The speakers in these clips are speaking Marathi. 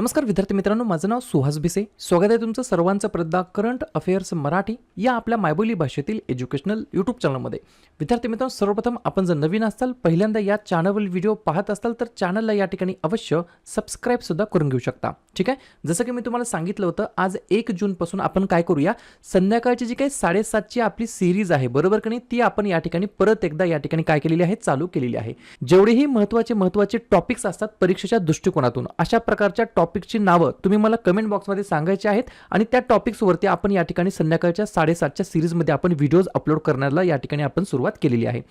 नमस्कार विद्यार्थी मित्रांनो, माझं नाव सुहास भिसे. स्वागत आहे तुमचं सर्वांचं प्रदा करंट अफेअर्स मराठी या आपल्या मायबोली भाषेतील एज्युकेशनल यूट्यूब चॅनलमध्ये. विद्यार्थी मित्रांनो, सर्वप्रथम आपण जर नवीन असाल, पहिल्यांदा या चॅनलवर व्हिडिओ पाहत असाल तर चॅनलला या ठिकाणी अवश्य सबस्क्राईब सुद्धा करून घेऊ शकता. ठीक आहे. जसं की मी तुम्हाला सांगितलं होतं, आज 1 जून पासून आपण काय करूया, संध्याकाळची जी काही 7:30ची आपली सिरीज आहे बरोबर की नाही, ती आपण या ठिकाणी परत एकदा या ठिकाणी काय केलेली आहे, चालू केलेली आहे. जेवढेही महत्त्वाचे टॉपिक्स असतात परीक्षेच्या दृष्टिकोनातून, अशा प्रकारच्या टॉपिकची नावं तुम्ही मला कमेंट बॉक्समध्ये सांगायची आहेत आणि त्या टॉपिक्सवरती आपण या ठिकाणी संध्याकाळच्या 7:30च्या सिरीजमध्ये आपण व्हिडिओज अपलोड करण्याला या ठिकाणी आपण सुरुवात केलेली आहे.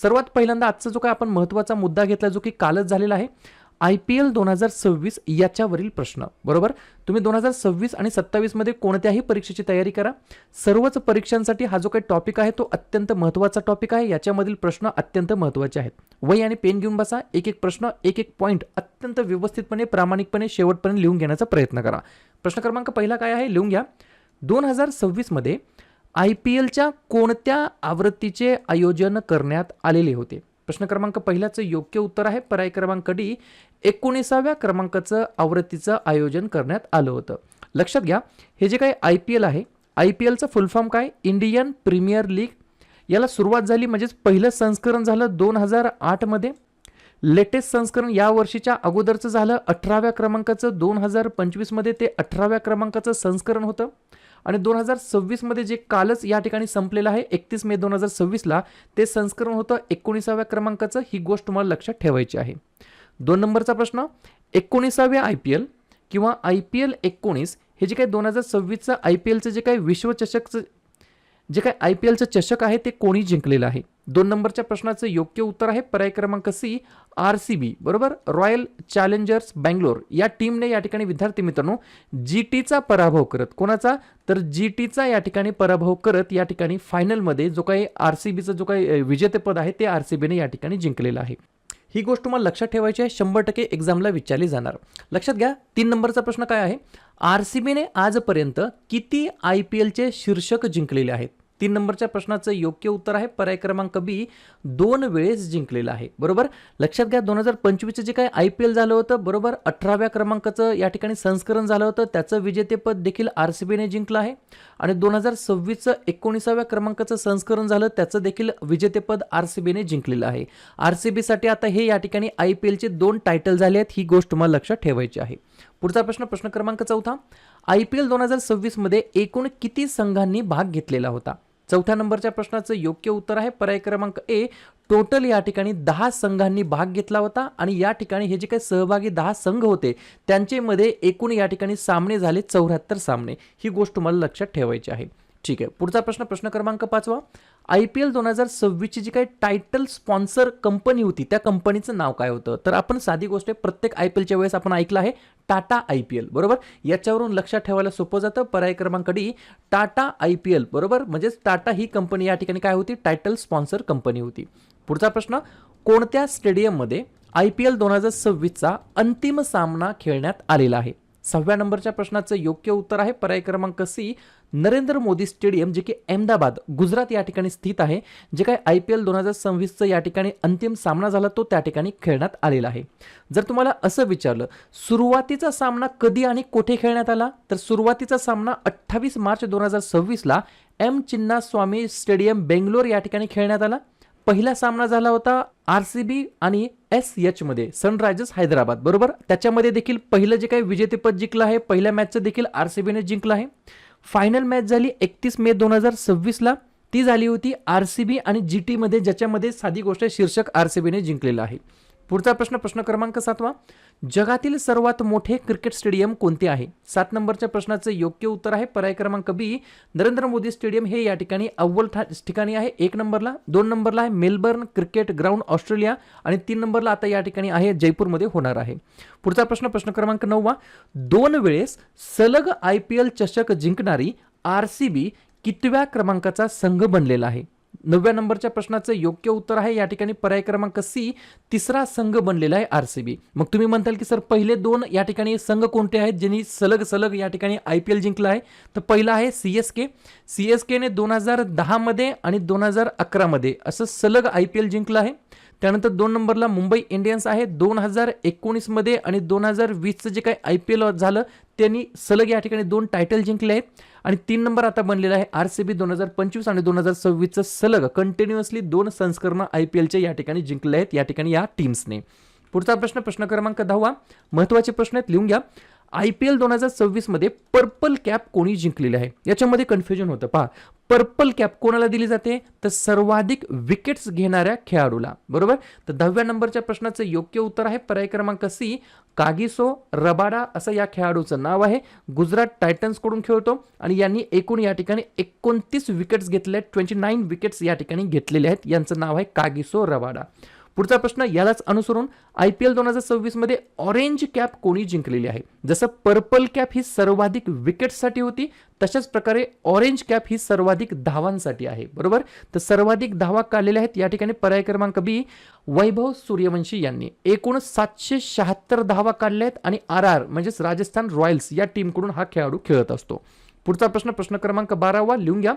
सर्वात पहिल्यांदा आजचा जो काय आपण महत्त्वाचा मुद्दा घेतला, जो की कालच झालेला आहे, IPL 2026 याच्यावरील प्रश्न. बरोबर, तुम्ही 2026 आणि 27 मध्ये कोणत्याही परीक्षेची तयारी करा. सर्वच परीक्षांसाठी हा जो काही टॉपिक आहे तो अत्यंत महत्त्वाचा टॉपिक आहे. याच्यामधील प्रश्न अत्यंत महत्त्वाचे आहेत. वही आणि पेन घेऊन बसा, एक एक प्रश्न, एक एक पॉईंट अत्यंत व्यवस्थितपणे, प्रामाणिकपणे शेवटपर्यंत लिहून घेण्याचा प्रयत्न करा. प्रश्न क्रमांक पहिला काय आहे, लिहून घ्या. 2026 मध्ये IPLच्या कोणत्या आवृत्तीचे आयोजन करण्यात आलेले होते? प्रश्न क्रमांक पहिल्याचं योग्य उत्तर आहे पर्याय क्रमांक डी, 19व्या क्रमांकाचं आवृत्तीचं आयोजन करण्यात आलं होतं. लक्षात घ्या, हे जे काही IPL आहे, IPLचं फुल फॉर्म काय, इंडियन प्रीमियर लीग. याला सुरुवात झाली म्हणजेच पहिलं संस्करण झालं 2008 मध्ये. लेटेस्ट संस्करण या वर्षीच्या अगोदरचं झालं 18व्या क्रमांकाचं 2025 मध्ये, ते 18व्या क्रमांकाचं संस्करण होतं. आणि 2026 मध्ये जे कालच या ठिकाणी संपलेलं आहे 31 मे 2026ला, ते संस्करण होतं 19व्या क्रमांकाचं. ही गोष्ट तुम्हाला लक्षात ठेवायची आहे. 2 नंबरचा प्रश्न, 19वे IPL किंवा IPL 19 हे जे काही 2026चं IPLचं जे काही विश्वचषकचं जे काही IPLचं चषक आहे ते कोणी जिंकलेलं आहे? 2 नंबरच्या प्रश्नाचं योग्य उत्तर आहे पर्याय क्रमांक सी, RCB. बरोबर, रॉयल चॅलेंजर्स बँगलोर या टीमने या ठिकाणी विद्यार्थी मित्रांनो GTचा पराभव करत, कोणाचा तर GTचा या ठिकाणी पराभव करत या ठिकाणी फायनलमध्ये जो काही RCBचं जो काही विजेतेपद आहे ते RCBने या ठिकाणी जिंकलेलं आहे. ही गोष्ट तुम्हाला लक्षात ठेवायची आहे, 100% एक्झामला विचारली जाणार. लक्षात घ्या. 3 नंबरचा प्रश्न काय आहे, RCBने आजपर्यंत किती IPLचे शीर्षक जिंकलेले आहेत? 3 नंबरच्या प्रश्नाचं योग्य उत्तर आहे पर्याय क्रमांक बी, 2 वेळेस जिंकलेलं आहे. बरोबर, लक्षात घ्या. 2025चं जे काही IPL झालं होतं बरोबर, 18व्या क्रमांकाचं या ठिकाणी संस्करण झालं होतं, त्याचं विजेतेपद देखील RCBने जिंकलं आहे. आणि 2026चं 19व्या क्रमांकाचं संस्करण झालं, त्याचं देखील विजेतेपद RCBने जिंकलेलं आहे. RCBसाठी आता हे या ठिकाणी IPLचे 2 टायटल झाले आहेत. ही गोष्ट तुम्हाला लक्षात ठेवायची आहे. पुढचा प्रश्न, प्रश्न क्रमांक 4, IPL 2026 मध्ये एकूण किती संघांनी भाग घेतलेला होता? 4थ्या नंबरच्या प्रश्नाचं योग्य उत्तर आहे पर्याय क्रमांक ए, टोटल या ठिकाणी 10 संघांनी भाग घेतला होता. आणि या ठिकाणी हे जे काही सहभागी 10 संघ होते त्यांच्यामध्ये एकूण या ठिकाणी सामने झाले 74 सामने. ही गोष्ट तुम्हाला लक्षात ठेवायची आहे. ठीक आहे. पुढचा प्रश्न, प्रश्न क्रमांक 5, IPL 2026 ची जी काही टायटल स्पॉन्सर कंपनी होती त्या कंपनीचं नाव काय होतं? तर आपण साधी गोष्ट आहे, प्रत्येक IPLच्या वेळेस आपण ऐकलं आहे टाटा IPL. बरोबर, याच्यावरून लक्षात ठेवायला सोपं जातं. पर्याय क्रमांक डी, टाटा IPL. बरोबर, म्हणजेच टाटा ही कंपनी या ठिकाणी काय होती, टायटल स्पॉन्सर कंपनी होती. पुढचा प्रश्न, कोणत्या स्टेडियममध्ये IPL 2026चा अंतिम सामना खेळण्यात आलेला आहे? 6व्या नंबरच्या प्रश्नाचं योग्य उत्तर आहे पर्याय क्रमांक सी, नरेंद्र मोदी स्टेडियम, जे की अहमदाबाद गुजरात या ठिकाणी स्थित आहे. जे काही IPL 2026चं या ठिकाणी अंतिम सामना झाला तो त्या ठिकाणी खेळण्यात आलेला आहे. जर तुम्हाला असं विचारलं सुरुवातीचा सामना कधी आणि कुठे खेळण्यात आला, तर सुरुवातीचा सामना 28 मार्च 2026ला M चिन्नास्वामी स्टेडियम बेंगलोर या ठिकाणी खेळण्यात आला. पहिला सामना झाला होता RCB आणि SH मध्ये, सनरायझर्स हैदराबाद. बरोबर, त्याच्यामध्ये देखील पहिलं जे काही विजेतेपद जिंकलं आहे, पहिल्या मॅचचं देखील RCBने जिंकलं आहे. फायनल मॅच झाली 31 मे 2026ला, ती झाली होती RCB आणि GT मध्ये, ज्याच्यामध्ये साधी गोष्ट शीर्षक RCBने जिंकलेलं आहे. पुढचा प्रश्न, प्रश्न क्रमांक 7, जगातील सर्वात मोठे क्रिकेट स्टेडियम कोणते आहे? 7 नंबरच्या प्रश्नाचं योग्य उत्तर आहे पर्याय क्रमांक बी, नरेंद्र मोदी स्टेडियम हे या ठिकाणी अव्वल ठिकाणी आहे 1 नंबरला. 2 नंबरला आहे मेलबर्न क्रिकेट ग्राउंड ऑस्ट्रेलिया. आणि 3 नंबरला आता या ठिकाणी आहे जयपूरमध्ये होणार आहे. पुढचा प्रश्न, प्रश्न क्रमांक 9, 2 वेळेस सलग IPL चषक जिंकणारी RCB कितव्या क्रमांकाचा संघ बनलेला आहे? 9व्या नंबरच्या प्रश्नाचं योग्य उत्तर आहे या ठिकाणी पर्याय क्रमांक सी, 3रा संघ बनलेला आहे RCB. मग तुम्ही म्हणताल की सर पहिले 2 या ठिकाणी संघ कोणते आहेत ज्यांनी सलग या ठिकाणी IPL जिंकला आहे? तर पहिला आहे CSK ने 2010 मध्ये आणि 2011 मध्ये असं सलग IPL जिंकलं आहे. त्यानंतर 2 नंबरला मुंबई इंडियन्स आहे. 2019 मध्ये आणि 2020चं जे काही IPL झालं त्यांनी सलग या ठिकाणी 2 टायटल जिंकले आहेत. आणि 3 नंबर आता बनलेला आहे RCB 2025 आणि 2026चं सलग कंटिन्युअसली 2 संस्करण IPLचे या ठिकाणी जिंकले आहेत या ठिकाणी या टीम्सने. पुढचा प्रश्न क्रमांक 10वा, महत्त्वाचे प्रश्न आहेत, लिहून घ्या. IPL 2026 मध्ये पर्पल कॅप कोणी जिंकलेली आहे? याच्यामध्ये कन्फ्युजन होतं. पहा, पर्पल कॅप कोणाला दिली जाते? तर सर्वाधिक विकेट्स घेणाऱ्या खेळाडूला. बरोबर. तर 10व्या नंबरच्या प्रश्नाचं योग्य उत्तर आहे पर्याय क्रमांक C, कागिसो रबाडा असं या खेळाडूचं नाव आहे. गुजरात टायटन्स कडून खेळतो आणि यांनी एकूण या ठिकाणी 29 विकेट्स घेतले आहेत. 29 विकेट्स या ठिकाणी घेतलेले आहेत. यांचं नाव आहे कागिसो रबाडा. पुढचा प्रश्न यालाच अनुसरून IPL 2026 मध्ये ऑरेंज कॅप कोणी जिंकलेली आहे? जसं पर्पल कॅप ही सर्वाधिक विकेटसाठी होती, तशाच प्रकारे ऑरेंज कॅप ही सर्वाधिक धावांसाठी आहे. बरोबर. तर सर्वाधिक धावा काढलेल्या आहेत या ठिकाणी पर्याय क्रमांक B, वैभव सूर्यवंशी यांनी एकूण 776 धावा काढल्या आहेत आणि RR म्हणजेच राजस्थान रॉयल्स या टीमकडून हा खेळाडू खेळत असतो. पुढचा प्रश्न क्रमांक 12वा, लिहून घ्या.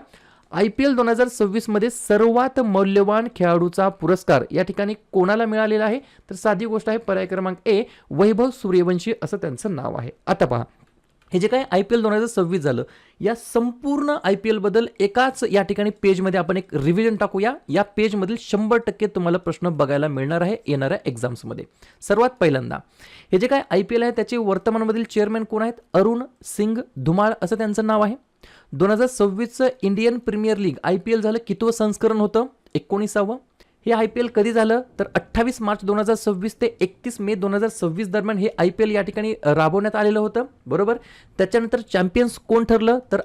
IPL 2026 मध्ये सर्वात मौल्यवान खेळाडूचा पुरस्कार या ठिकाणी कोणाला मिळालेला आहे? तर साधी गोष्ट आहे, पर्याय क्रमांक A, वैभव सूर्यवंशी असं त्यांचं नाव आहे. आता पहा, हे जे काही IPL 2026 झालं या संपूर्ण IPL बद्दल एकाच या ठिकाणी पेजमध्ये आपण एक रिव्हिजन टाकूया. या पेजमधील 100% तुम्हाला प्रश्न बघायला मिळणार आहे येणाऱ्या एक्झाम्समध्ये. सर्वात पहिल्यांदा हे जे काही IPL आहे त्याचे वर्तमानमधील चेअरमॅन कोण आहेत? अरुण सिंग धुमाळ असं त्यांचं नाव आहे. 2026चं इंडियन प्रीमियर लीग IPL झालं कितवं संस्करण होतं? 19वा. हे IPL कधी झालं? तर 28 मार्च 2026 ते 31 मे 2026 दरम्यान हे IPL या ठिकाणी राबवण्यात आलेलं होतं. बरोबर. त्याच्यानंतर चॅम्पियन्स कोण ठरलं? तर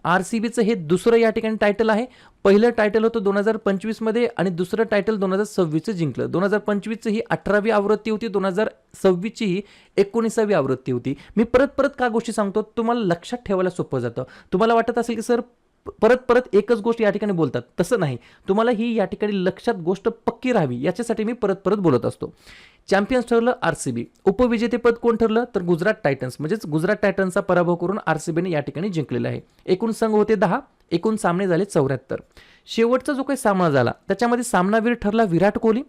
RCBचं हे दुसरं या ठिकाणी टायटल आहे. पहिलं टायटल होतं 2025 मध्ये आणि दुसरं टायटल 2026चं जिंकलं. 2025ची ही 18वी आवृत्ती होती, 2026ची ही 19वी आवृत्ती होती. मी परत का गोष्टी सांगतो तुम्हाला लक्षात ठेवायला सोपं जातं. तुम्हाला वाटत असेल की सर परत एकच गोष्ट या ठिकाणी बोलतात, तसं नाही. तुम्हाला ही या ठिकाणी लक्षात गोष्ट पक्की राहावी याच्यासाठी मी परत बोलत असतो. चॅम्पियन्स ठरलं RCB, उपविजेतेपद कोण ठरलं? तर गुजरात टायटन्स म्हणजेच गुजरात टायटन्सचा पराभव करून RCBने या ठिकाणी जिंकलेला आहे. एकूण संघ होते 10, एकूण सामने झाले 74. शेवटचा जो काही सामना झाला त्याच्यामध्ये सामनावीर ठरला विराट कोहली.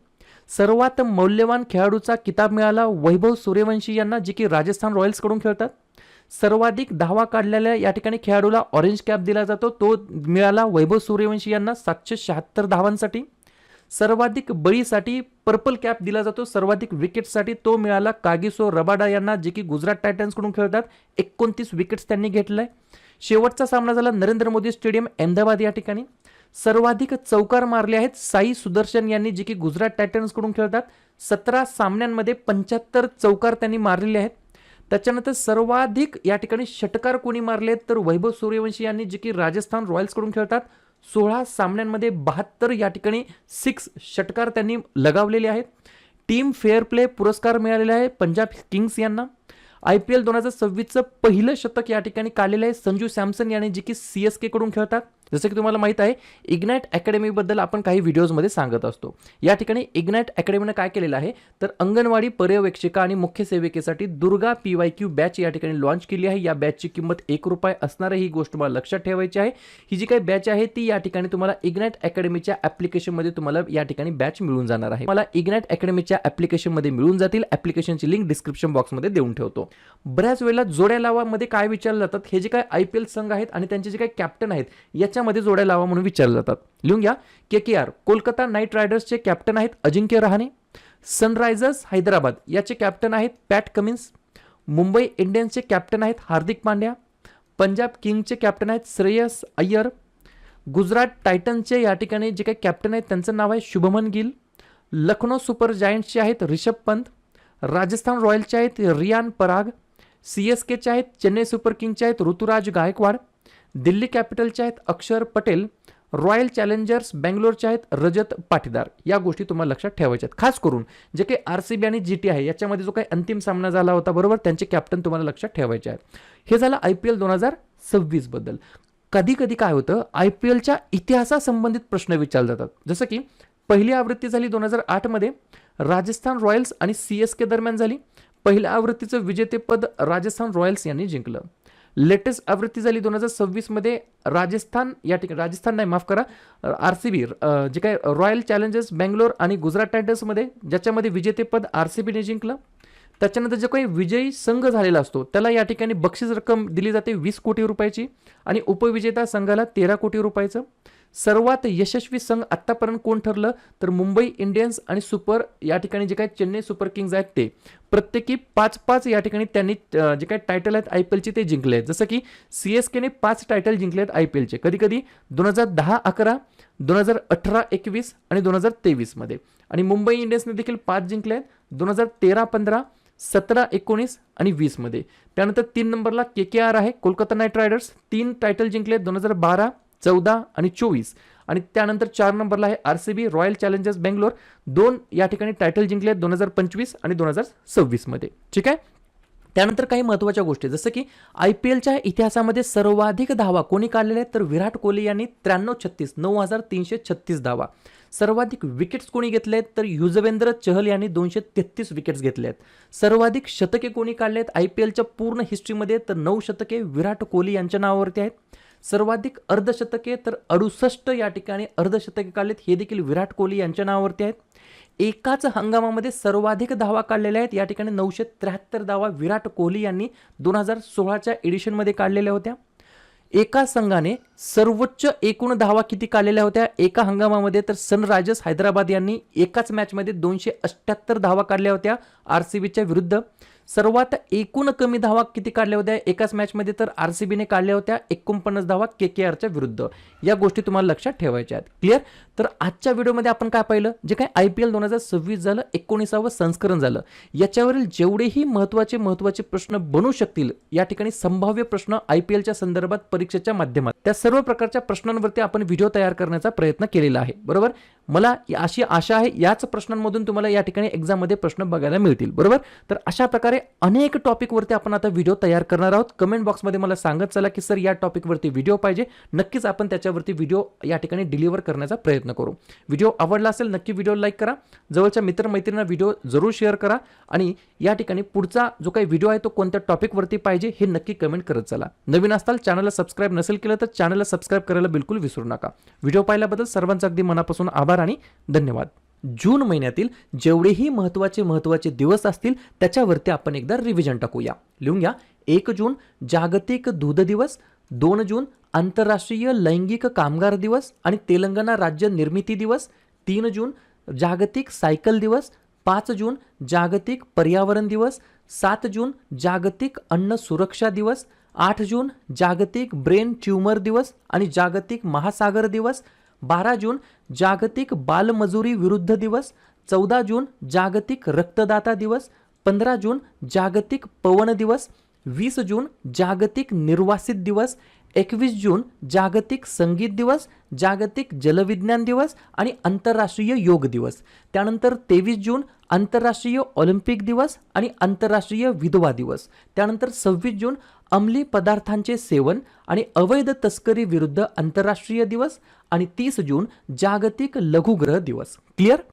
सर्वात मौल्यवान खेळाडूचा किताब मिळाला वैभव सूर्यवंशी यांना, जे की राजस्थान रॉयल्स कडून खेळतात. सर्वाधिक धावा काढलेल्या या ठिकाणी खेळाडूला ऑरेंज कॅप दिला जातो, तो मिळाला वैभव सूर्यवंशी यांना 776 धावांसाठी. सर्वाधिक बळीसाठी पर्पल कॅप दिला जातो, सर्वाधिक विकेटसाठी तो मिळाला कागिसो रबाडा यांना, जे की गुजरात टायटन्स कडून खेळतात. 29 विकेट्स त्यांनी घेतलाय. शेवटचा सामना झाला नरेंद्र मोदी स्टेडियम अहमदाबाद या ठिकाणी. सर्वाधिक चौकार मारले आहेत साई सुदर्शन यांनी, जे की गुजरात टायटन्स कडून खेळतात. 17 सामन्यांमध्ये 75 चौकार त्यांनी मारलेले आहेत. त्याच्यानंतर सर्वाधिक या ठिकाणी षटकार कोणी मारले तर वैभव सूर्यवंशी यांनी, जे की राजस्थान रॉयल्स कडून खेळतात. 16 सामन्यांमध्ये 72 या ठिकाणी 6 षटकार त्यांनी लगावलेले आहेत. टीम फेअर प्ले पुरस्कार मिळालेला आहे पंजाब किंग्स यांना. IPL 2026चं पहिलं शतक या ठिकाणी काढलेलं आहे संजू सॅमसन यांनी, जे की CSK कडून खेळतात. जसं की तुम्हाला माहित आहे इग्नाइट अकॅडमी बद्दल आपण काही व्हिडिओजमध्ये सांगत असतो. या ठिकाणी इग्नाइट अकॅडमीनं काय केलेलं आहे तर अंगणवाडी पर्यवेक्षिका आणि मुख्य सेविकेसाठी दुर्गा PYQ बॅच या ठिकाणी लॉन्च केली आहे. या बॅचची किंमत ₹1 असणार आहे, ही गोष्ट मला लक्षात ठेवायची आहे. ही जी काही बॅच आहे ती या ठिकाणी तुम्हाला इग्नाइट अकॅडमीच्या ॲप्लिकेशनमध्ये तुम्हाला या ठिकाणी बॅच मिळून जाणार आहे. मला इग्नाइट अकॅडमीच्या ॲप्लिकेशनमध्ये मिळून जातील. ॲप्लिकेशनची लिंक डिस्क्रिप्शन बॉक्समध्ये देऊन ठेवतो. बऱ्याच वेळेला जोड्या लावामध्ये काय विचारलं जातात, हे जे काही IPL संघ आहेत आणि त्यांचे जे काही कॅप्टन आहेत याच्यामध्ये जोड्या लावा म्हणून विचारले जातात. लिहून घ्या. KKR कोलकाता नाईट रायडर्सचे कॅप्टन आहेत अजिंक्य रहाणे. सनरायझर्स हैदराबाद याचे कॅप्टन आहेत पॅट कमिन्स. मुंबई इंडियन्सचे कॅप्टन आहेत हार्दिक पांड्या. पंजाब किंग्सचे कॅप्टन आहेत श्रेयस अय्यर. गुजरात टायटन्सचे या ठिकाणी जे काही कॅप्टन आहेत त्यांचं नाव आहे शुभमन गिल. लखनौ सुपर जायंट्सचे आहेत रिषभ पंत. राजस्थान रॉयल्सचे आहेत रियान पराग. CSKचे आहेत चेन्नई सुपर किंग्सचे आहेत ऋतुराज गायकवाड. दिल्ली कॅपिटलचे आहेत अक्षर पटेल. रॉयल चॅलेंजर्स बेंगलोरचे आहेत रजत पाटीदार. या गोष्टी तुम्हाला लक्षात ठेवायच्या आहेत. खास करून जे काही RCB आणि GT आहे याच्यामध्ये जो काही अंतिम सामना झाला होता बरोबर, त्यांचे कॅप्टन तुम्हाला लक्षात ठेवायचे आहेत. हे झालं IPL 2026 बद्दल. कधी काय होतं IPLच्या इतिहासासंबंधित प्रश्न विचारले जातात. जसं की पहिली आवृत्ती झाली 2008 मध्ये, राजस्थान रॉयल्स आणि CSK दरम्यान झाली. पहिल्या आवृत्तीचं विजेतेपद राजस्थान रॉयल्स यांनी जिंकलं. लेटेस्ट आवृत्ती झाली 2026 मध्ये राजस्थान, या ठिकाणी राजस्थान नाही माफ करा, RCB जे काय रॉयल चॅलेंजर्स बँगलोर आणि गुजरात टायटन्समध्ये, ज्याच्यामध्ये विजेतेपद RCB ने जिंकलं. त्याच्यानंतर जो काही विजयी संघ झालेला असतो त्याला या ठिकाणी बक्षीस रक्कम दिली जाते 20 कोटी रुपयाची आणि उपविजेता संघाला 13 कोटी रुपयाचं. सर्वात यशस्वी संघ आत्तापर्यंत कोण ठरलं तर मुंबई इंडियन्स आणि सुपर या ठिकाणी जे काही चेन्नई सुपर किंग्ज आहेत ते प्रत्येकी 5-5 या ठिकाणी त्यांनी जे काही टायटल आहेत IPLचे ते जिंकले आहेत. जसं की CSKने 5 टायटल जिंकले आहेत IPLचे, कधी कधी 2010-11, 2018-21 आणि 2023 मध्ये. आणि मुंबई इंडियन्सने देखील 5 जिंकले आहेत 2013-15, 17-19 आणि 20 मध्ये. त्यानंतर 3 नंबरला KKR आहे, कोलकाता नाईट रायडर्स, 3 टायटल जिंकले 2012, 14 आणि 24. आणि त्यानंतर 4 नंबरला आहे RCB रॉयल चॅलेंजर्स बँगलोर, 2 या ठिकाणी टायटल जिंकले 2025 आणि 2026 मध्ये. ठीक आहे. त्यानंतर काही महत्त्वाच्या गोष्टी, जसं की IPLच्या इतिहासामध्ये सर्वाधिक धावा कोणी काढलेल्या आहेत तर विराट कोहली यांनी 93-36 9,336 धावा. सर्वाधिक विकेट्स कोणी घेतले आहेत तर युजवेंद्र चहल यांनी 233 विकेट्स घेतले आहेत. सर्वाधिक शतके कोणी काढले आहेत IPLच्या पूर्ण हिस्ट्रीमध्ये तर 9 शतके विराट कोहली यांच्या नावावरती आहेत. सर्वाधिक अर्धशतके तर 68 या ठिकाणी अर्धशतके काढलेत, हे देखील विराट कोहली यांच्या नावावरती आहेत. एकाच हंगामामध्ये सर्वाधिक धावा काढलेल्या आहेत, या ठिकाणी 973 धावा विराट कोहली यांनी 2016च्या एडिशनमध्ये काढलेल्या होत्या. एका संघाने सर्वोच्च एकूण धावा किती काढलेल्या होत्या एका हंगामामध्ये तर सनरायझर्स हैदराबाद यांनी एकाच मॅचमध्ये 278 धावा काढल्या होत्या RCBच्या विरुद्ध. सर्वात एकूण कमी धावा किती काढल्या होत्या एकाच मॅचमध्ये तर RCBने काढल्या होत्या 49 धावा KKRच्या विरुद्ध. या गोष्टी तुम्हाला लक्षात ठेवायच्या आहेत. क्लिअर. तर आजच्या व्हिडिओमध्ये आपण काय पाहिलं, जे काय IPL 2026 झालं, 19वे संस्करण झालं, याच्यावरील जेवढेही महत्त्वाचे प्रश्न बनू शकतील या ठिकाणी संभाव्य प्रश्न IPLच्या संदर्भात परीक्षेच्या माध्यमात, त्या सर्व प्रकारच्या प्रश्नांवरती आपण व्हिडिओ तयार करण्याचा प्रयत्न केलेला आहे. बरोबर. मला अशी आशा आहे याच प्रश्नांमधून तुम्हाला या ठिकाणी एक्झाममध्ये प्रश्न बघायला मिळतील. बरोबर. तर अशा प्रकारे अनेक टॉपिकवरती आपण आता व्हिडिओ तयार करणार आहोत. कमेंट बॉक्समध्ये मला सांगत चला की सर या टॉपिकवरती व्हिडिओ पाहिजे, नक्कीच आपण त्याच्यावरती व्हिडिओ या ठिकाणी डिलिव्हर करण्याचा प्रयत्न करू. व्हिडिओ आवडला असेल नक्की व्हिडिओ लाईक करा, जवळच्या मित्रमैत्रिणींना व्हिडिओ जरूर शेअर करा आणि या ठिकाणी पुढचा जो काही व्हिडिओ आहे तो कोणत्या टॉपिकवरती पाहिजे हे नक्की कमेंट करत चला. नवीन असाल, चॅनलला सबस्क्राईब नसेल केलं तर चॅनलला सबस्क्राईब करायला बिलकुल विसरू नका. व्हिडिओ पाहिल्याबद्दल सर्वांचा अगदी मनापासून आभार आणि धन्यवाद. जून महिन्यातील जेवढेही महत्त्वाचे दिवस असतील त्याच्यावरती आपण एकदा रिव्हिजन टाकूया. लिहून घ्या. 1 जून जागतिक दूध दिवस, 2 जून आंतरराष्ट्रीय लैंगिक कामगार दिवस आणि तेलंगणा राज्य निर्मिती दिवस, 3 जून जागतिक सायकल दिवस, 5 जून जागतिक पर्यावरण दिवस, 7 जून जागतिक अन्न सुरक्षा दिवस, 8 जून जागतिक ब्रेन ट्यूमर दिवस आणि जागतिक महासागर दिवस, 12 जून जागतिक बालमजुरी विरुद्ध दिवस, 14 जून जागतिक रक्तदाता दिवस, 15 जून जागतिक पवन दिवस, 20 जून जागतिक निर्वासित दिवस, 21 जून जागतिक संगीत दिवस, जागतिक जलविज्ञान दिवस आणि आंतरराष्ट्रीय योग दिवस. त्यानंतर 23 जून आंतरराष्ट्रीय ऑलिम्पिक दिवस आणि आंतरराष्ट्रीय विधवा दिवस. त्यानंतर 26 जून अंमली पदार्थांचे सेवन आणि अवैध तस्करी विरुद्ध आंतरराष्ट्रीय दिवस आणि 30 जून जागतिक लघुग्रह दिवस. क्लिअर.